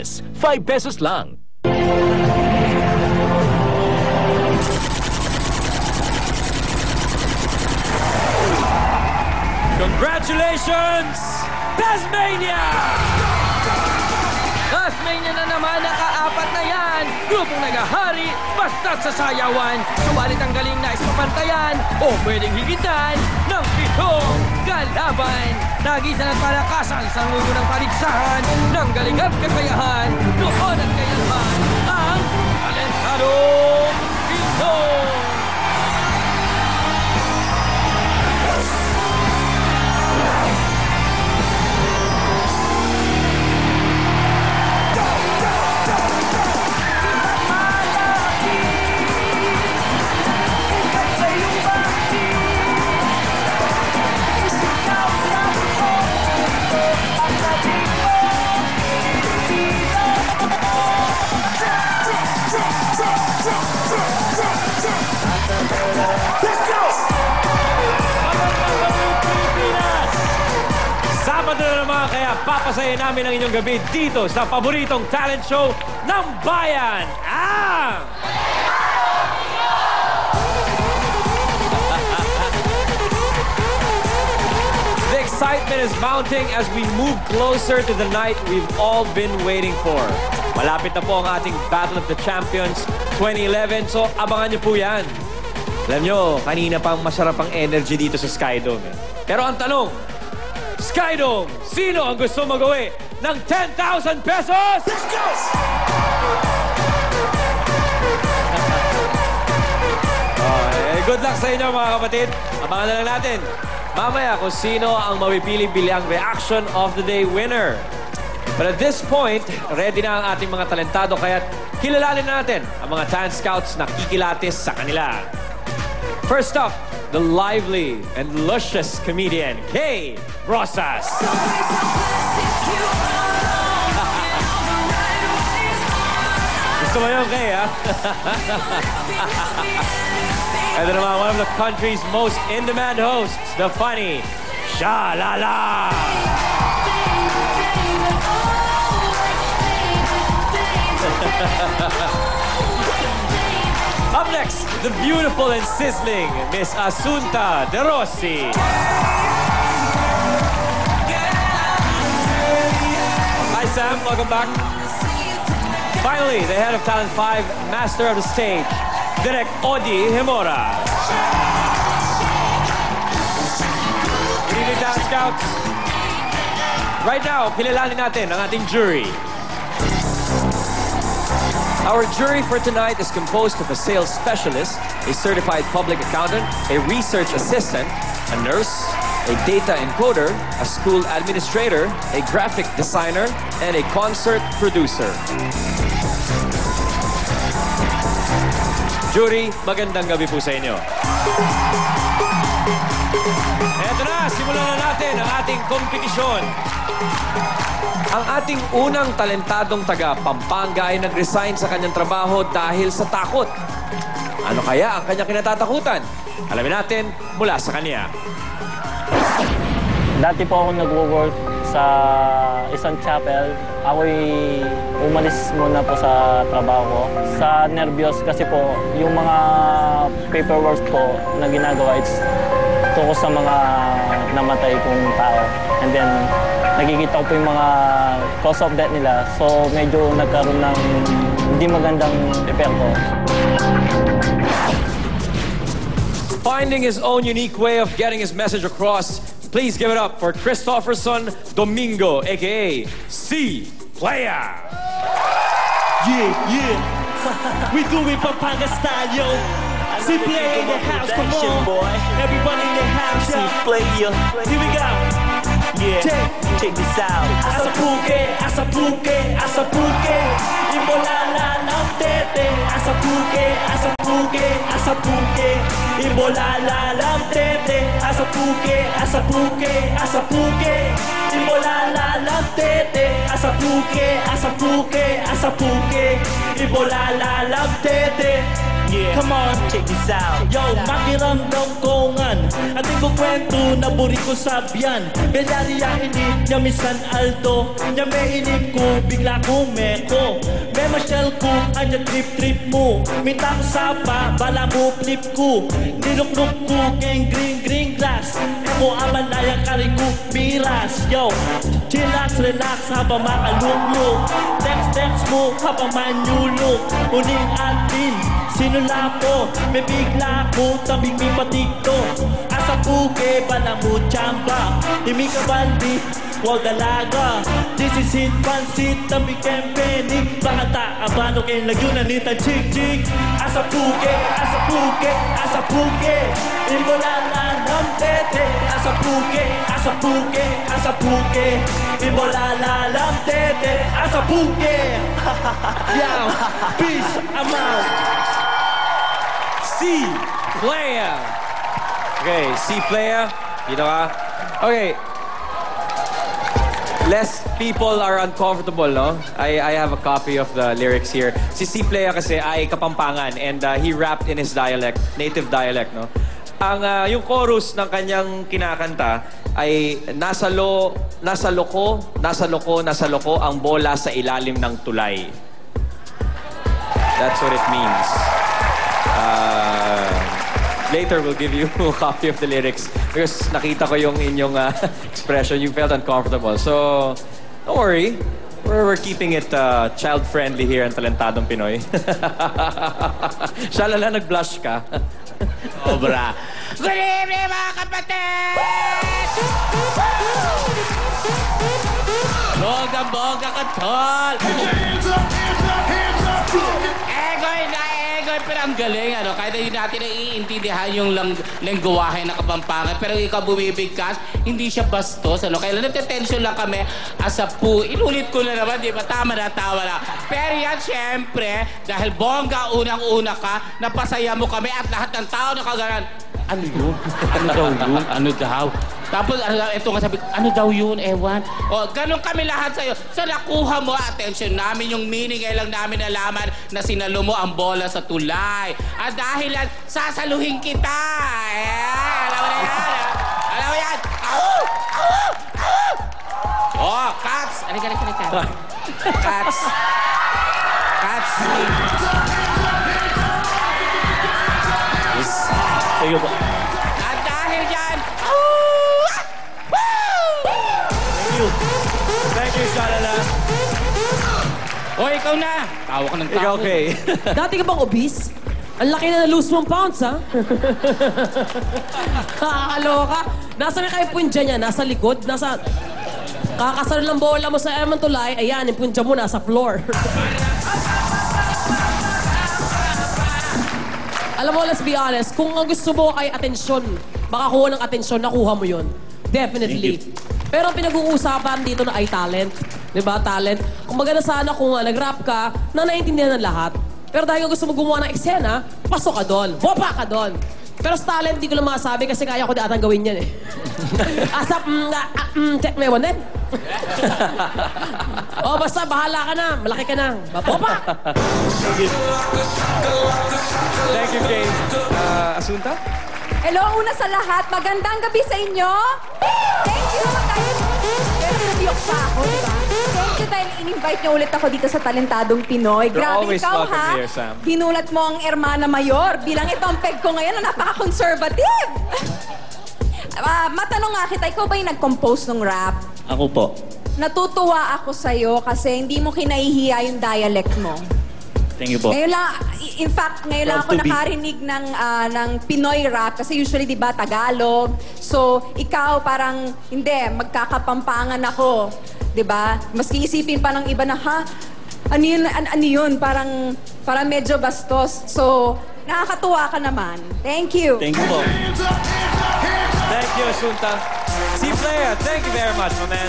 5 pesos lang. Congratulations, Tasmania! Tasmania na naman, nakaapat na yan. Grupong nagahari, basta't sa sayawan. Subalit ang galing na ispapantayan o pwedeng higitan ng 7 kalaban. Nagisa ng palakasan sa lugo ng paligsahan ng galing at kakayahan. Noon at kailanman ang Talentadong Pinoy. Sabado na naman, kaya papasayin namin ang inyong gabi dito sa paboritong talent show ng bayan. The excitement is mounting as we move closer to the night we've all been waiting for. Malapit na po ang ating Battle of the Champions 2011, so abangan niyo po yan. Alam nyo, kanina pang masarap ang energy dito sa Skydome. Pero ang tanong, Skydome, sino ang gusto magawi ng 10,000 pesos? Let's go! Good luck sa inyo mga kapatid. Abangan na lang natin mamaya kung sino ang mapipili bilang reaction of the day winner. But at this point, ready na ang ating mga talentado kaya kilalanin natin ang mga talent scouts na kikilatis sa kanila. First up, the lively and luscious comedian, Kay Rosas. Gusto mo yun, Kay, ha? Ito naman, one of the country's most in-demand hosts, the funny Shalala. Up next, the beautiful and sizzling Miss Asunta De Rossi. Hi, Sam. Welcome back. Finally, the head of Talent 5, master of the stage, Direk Odi Himora. Good evening, Talent Scouts. Right now, kilalanin natin ang ating jury. Our jury for tonight is composed of a sales specialist, a certified public accountant, a research assistant, a nurse, a data encoder, a school administrator, a graphic designer, and a concert producer. Jury, magandang gabi po sa inyo. Eto na, simulan na natin ang ating kompetisyon. Ang ating unang talentadong taga Pampanga ay nag-resign sa kanyang trabaho dahil sa takot. Ano kaya ang kanyang kinatatakutan? Alamin natin mula sa kanya. Dati po ako nag-work sa isang chapel. Ako'y umalis muna po sa trabaho ko. Sa nervyos kasi po, yung mga paperwork po na ginagawa, it's tungkol sa mga namatay kong tao. And then, nakikita ko po yung mga cause of death nila. So, medyo nagkaroon ng hindi magandang epekto. Finding his own unique way of getting his message across, please give it up for Christopherson Domingo, a.k.a. C. Playa. Yeah. We do it Pampanga style, yo. C. Playa in the house, come on. Boy. Everybody in the house, yo. C. Playa. Here we go. Yeah, check this out. Asapuke, imbolala ng tete. Asapuke, imbolala ng tete. Asapuke, imbolala ng tete. Asapuke, imbolala ng tete. Yeah, come on, check this out. Yo, makiramdam ko ngan. Ating ko kwento na buri ko sabyan. Belarya inip, niya misan alto. Niya may inip ko, bigla ko meko. May masyal ko, anya trip mo. Minta ko sapa, bala mo flip ko. Niluknuk ko, keng green grass. Emo amalaya kari ko, miras. Yo, chillax, relax, habang makalukluk. Text mo, habang manyuluk. Uning atin, sinula po, may bigla ko, tabing may patikto. Asa puke, bala mo chamba. Imi ka bandi, wag dalaga. This is it, pansit, tabing kempenik. Bata, abano kayo lagyunan nita chik. Asa puke, asa puke, asa puke. Imolala ng tete. Asa puke, asa puke, asa puke. Imolala ng tete. Asa puke. Yow, peace, I'm out. C player. Okay, C player. Dito ka. Okay. Less people are uncomfortable, no? I have a copy of the lyrics here. Si C player kasi ay Kapampangan and he rapped in his dialect, native dialect, no? Ang yung chorus ng kanyang kinakanta ay nasa loko ang bola sa ilalim ng tulay. That's what it means. Later, we'll give you a copy of the lyrics because nakita ko yung inyong expression. You felt uncomfortable. So, don't worry. We're keeping it child-friendly here ang Talentadong Pinoy. Siya lala, nag-blush ka. Obra. Good evening, mga kapatid! Bongga ka, tol! Egoy, pero ang galing, ano? Kahit hindi natin naiintindihan yung lengguwahe ng Kapampangan, pero ikaw bumibigkas, hindi siya bastos, ano? Kaya nagte-tension lang kami as a pu. Inulit ko na naman, di ba? Tama na, tawa na. Pero yan, syempre, dahil bongga, unang-una ka, napasaya mo kami at lahat ng tao nakaganan. Ano yun? Ano daw yun? Ano daw? Tapos, ito nga sabi, ano daw yun? Ewan. O, ganun kami lahat sa'yo. So, nakuha mo, attention namin, yung meaning, ay lang namin nalaman na sinalo mo ang bola sa tulay. At dahil yan, sasaluhin kita. Alam mo na yan, Alam mo yan. Oh, cats. Alika. Cats. Thank you po. At dahil yan, Thank you, Shalala. o, ikaw na. Tawa ka ng tawa. Ikaw, okay. Dati ka bang obese? Ang laki na na-lose mong pounds, ha? Nakakaloka. Nasa na kayo punja niya? Nasa likod? Nasa... Kakasaro ng bola mo sa Erman Tulay, ayan, yung punja mo nasa floor. Alam mo, let's be honest, kung ang gusto mo ay atensyon, makakuha ng atensyon, nakuha mo yun. Definitely. Pero ang pinag-uusapan dito na ay talent. Diba? Talent. Kung maganda sana kung nag-rap ka, na naiintindihan ng lahat. Pero dahil gusto mo gumawa ng eksena, pasok ka doon. Bopa ka doon. Pero sa talent, di ko lang masabi kasi kaya ko di atang gawin yan eh. Asap, check me one din. O basta, bahala ka na. Malaki ka na. Bopa! Thank you, Kay. Asunta? Hello, una sa lahat. Magandang gabi sa inyo. Thank you. Pero nabiyok pa ako, di ba? Thank you dahil in-invite niyo ulit ako dito sa Talentadong Pinoy. You're Grabe always ikaw, welcome ha? here, Sam. Hinulat mo ang Hermana Mayor. Bilang ito ang peg ko ngayon na napaka-conservative. Matanong nga kita, ikaw ba yung nag-compose ng rap? Ako po. Natutuwa ako sa'yo kasi hindi mo kinahihiya yung dialect mo. Thank you po. Ngayon lang, in fact, ngayon lang ako Proud to be. nakarinig ng Pinoy rap kasi usually, di ba, Tagalog. So, ikaw parang, hindi, magkakapampangan ako. Di ba? Maski isipin pa ng iba na, ha? Ano yun? Parang medyo bastos. So, nakakatuwa ka naman. Thank you. Thank you po. Thank you, Asunta. C-Player, thank you very much, my man.